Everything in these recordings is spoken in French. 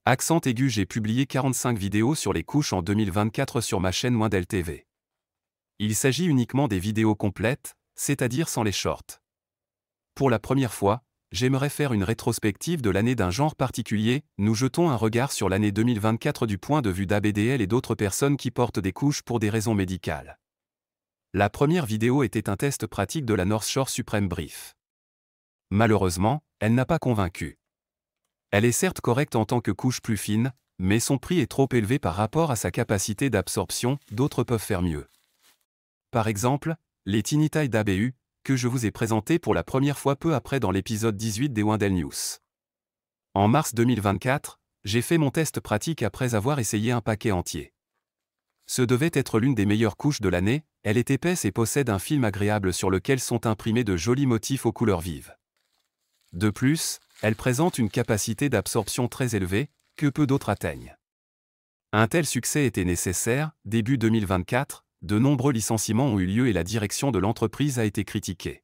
Accent aigu. J'ai publié 45 vidéos sur les couches en 2024 sur ma chaîne Wendel TV. Il s'agit uniquement des vidéos complètes, c'est-à-dire sans les shorts. Pour la première fois, j'aimerais faire une rétrospective de l'année d'un genre particulier. Nous jetons un regard sur l'année 2024 du point de vue d'ABDL et d'autres personnes qui portent des couches pour des raisons médicales. La première vidéo était un test pratique de la North Shore Supreme Brief. Malheureusement, elle n'a pas convaincu. Elle est certes correcte en tant que couche plus fine, mais son prix est trop élevé par rapport à sa capacité d'absorption. D'autres peuvent faire mieux. Par exemple, les Tiny Tie d'ABU, que je vous ai présenté pour la première fois peu après dans l'épisode 18 des Wendel News. En mars 2024, j'ai fait mon test pratique après avoir essayé un paquet entier. Ce devait être l'une des meilleures couches de l'année. Elle est épaisse et possède un film agréable sur lequel sont imprimés de jolis motifs aux couleurs vives. De plus, elle présente une capacité d'absorption très élevée, que peu d'autres atteignent. Un tel succès était nécessaire. Début 2024, de nombreux licenciements ont eu lieu et la direction de l'entreprise a été critiquée.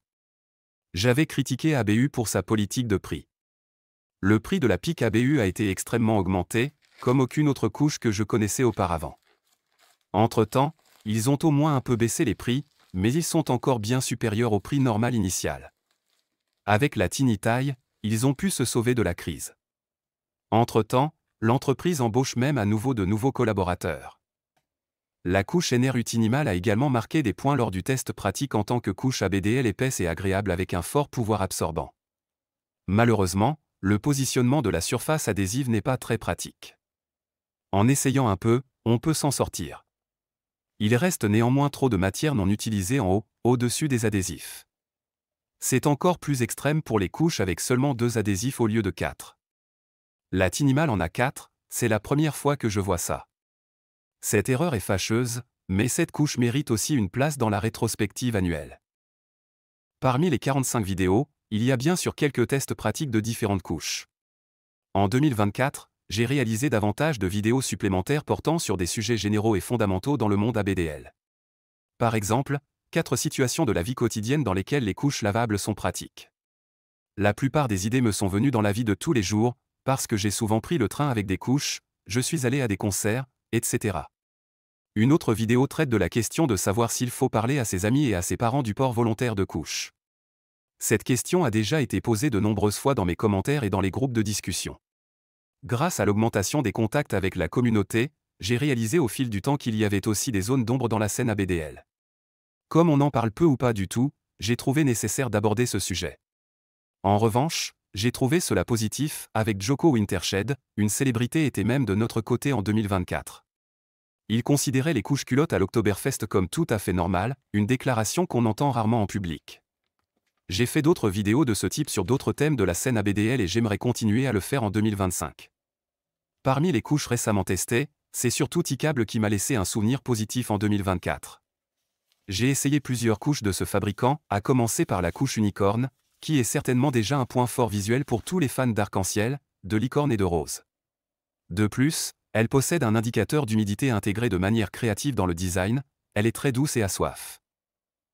J'avais critiqué ABU pour sa politique de prix. Le prix de la pique ABU a été extrêmement augmenté, comme aucune autre couche que je connaissais auparavant. Entre-temps, ils ont au moins un peu baissé les prix, mais ils sont encore bien supérieurs au prix normal initial. Avec la Tiny Tie, ils ont pu se sauver de la crise. Entre-temps, l'entreprise embauche même à nouveau de nouveaux collaborateurs. La couche NR Utinimal a également marqué des points lors du test pratique en tant que couche ABDL épaisse et agréable avec un fort pouvoir absorbant. Malheureusement, le positionnement de la surface adhésive n'est pas très pratique. En essayant un peu, on peut s'en sortir. Il reste néanmoins trop de matière non utilisée en haut, au-dessus des adhésifs. C'est encore plus extrême pour les couches avec seulement 2 adhésifs au lieu de 4. La Tinimal en a 4, c'est la première fois que je vois ça. Cette erreur est fâcheuse, mais cette couche mérite aussi une place dans la rétrospective annuelle. Parmi les 45 vidéos, il y a bien sûr quelques tests pratiques de différentes couches. En 2024, j'ai réalisé davantage de vidéos supplémentaires portant sur des sujets généraux et fondamentaux dans le monde ABDL. Par exemple, 4 situations de la vie quotidienne dans lesquelles les couches lavables sont pratiques. La plupart des idées me sont venues dans la vie de tous les jours, parce que j'ai souvent pris le train avec des couches, je suis allé à des concerts, etc. Une autre vidéo traite de la question de savoir s'il faut parler à ses amis et à ses parents du port volontaire de couches. Cette question a déjà été posée de nombreuses fois dans mes commentaires et dans les groupes de discussion. Grâce à l'augmentation des contacts avec la communauté, j'ai réalisé au fil du temps qu'il y avait aussi des zones d'ombre dans la scène ABDL. Comme on en parle peu ou pas du tout, j'ai trouvé nécessaire d'aborder ce sujet. En revanche, j'ai trouvé cela positif, avec Joko Wintershed, une célébrité était même de notre côté en 2024. Il considérait les couches culottes à l'Oktoberfest comme tout à fait normales, une déclaration qu'on entend rarement en public. J'ai fait d'autres vidéos de ce type sur d'autres thèmes de la scène ABDL et j'aimerais continuer à le faire en 2025. Parmi les couches récemment testées, c'est surtout T-Cable qui m'a laissé un souvenir positif en 2024. J'ai essayé plusieurs couches de ce fabricant, à commencer par la couche Unicorn, qui est certainement déjà un point fort visuel pour tous les fans d'arc-en-ciel, de licorne et de rose. De plus, elle possède un indicateur d'humidité intégré de manière créative dans le design, elle est très douce et à soif.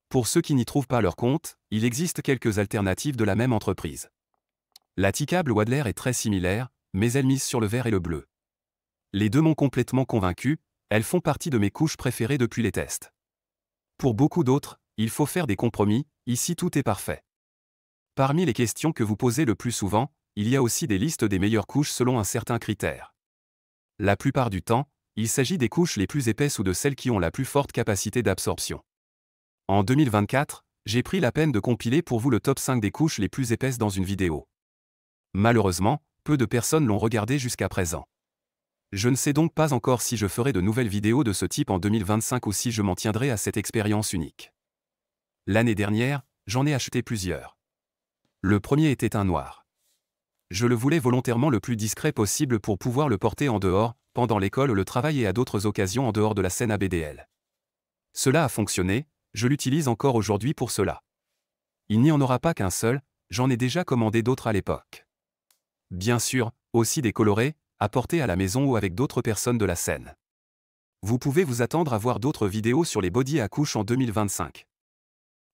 Pour ceux qui n'y trouvent pas leur compte, il existe quelques alternatives de la même entreprise. La T-Cable Wadler est très similaire, mais elle mise sur le vert et le bleu. Les deux m'ont complètement convaincu, elles font partie de mes couches préférées depuis les tests. Pour beaucoup d'autres, il faut faire des compromis, ici tout est parfait. Parmi les questions que vous posez le plus souvent, il y a aussi des listes des meilleures couches selon un certain critère. La plupart du temps, il s'agit des couches les plus épaisses ou de celles qui ont la plus forte capacité d'absorption. En 2024, j'ai pris la peine de compiler pour vous le top 5 des couches les plus épaisses dans une vidéo. Malheureusement, peu de personnes l'ont regardé jusqu'à présent. Je ne sais donc pas encore si je ferai de nouvelles vidéos de ce type en 2025 ou si je m'en tiendrai à cette expérience unique. L'année dernière, j'en ai acheté plusieurs. Le premier était un noir. Je le voulais volontairement le plus discret possible pour pouvoir le porter en dehors, pendant l'école, le travail et à d'autres occasions en dehors de la scène ABDL. Cela a fonctionné, je l'utilise encore aujourd'hui pour cela. Il n'y en aura pas qu'un seul, j'en ai déjà commandé d'autres à l'époque. Bien sûr, aussi des colorés, à porter à la maison ou avec d'autres personnes de la scène. Vous pouvez vous attendre à voir d'autres vidéos sur les body à couches en 2025.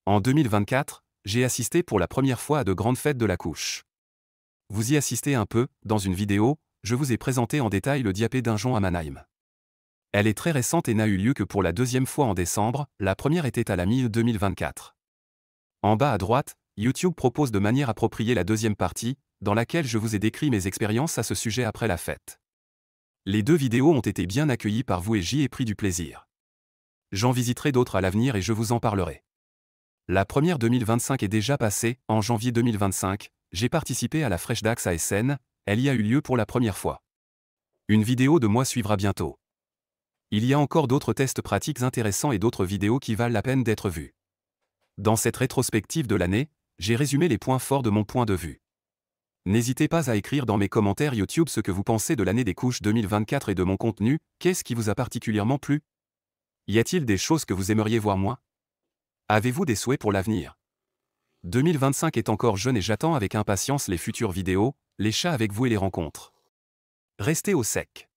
En 2024, j'ai assisté pour la première fois à de grandes fêtes de la couche. Vous y assistez un peu, dans une vidéo, je vous ai présenté en détail le Diapé Dinjon à Mannheim. Elle est très récente et n'a eu lieu que pour la deuxième fois en décembre, la première était à la mi-2024. En bas à droite, YouTube propose de manière appropriée la deuxième partie, dans laquelle je vous ai décrit mes expériences à ce sujet après la fête. Les deux vidéos ont été bien accueillies par vous et j'y ai pris du plaisir. J'en visiterai d'autres à l'avenir et je vous en parlerai. La première 2025 est déjà passée, en janvier 2025, j'ai participé à la Freshdax à Essen, elle y a eu lieu pour la première fois. Une vidéo de moi suivra bientôt. Il y a encore d'autres tests pratiques intéressants et d'autres vidéos qui valent la peine d'être vues. Dans cette rétrospective de l'année, j'ai résumé les points forts de mon point de vue. N'hésitez pas à écrire dans mes commentaires YouTube ce que vous pensez de l'année des couches 2024 et de mon contenu, qu'est-ce qui vous a particulièrement plu? Y a-t-il des choses que vous aimeriez voir moins? Avez-vous des souhaits pour l'avenir? 2025 est encore jeune et j'attends avec impatience les futures vidéos, les chats avec vous et les rencontres. Restez au sec.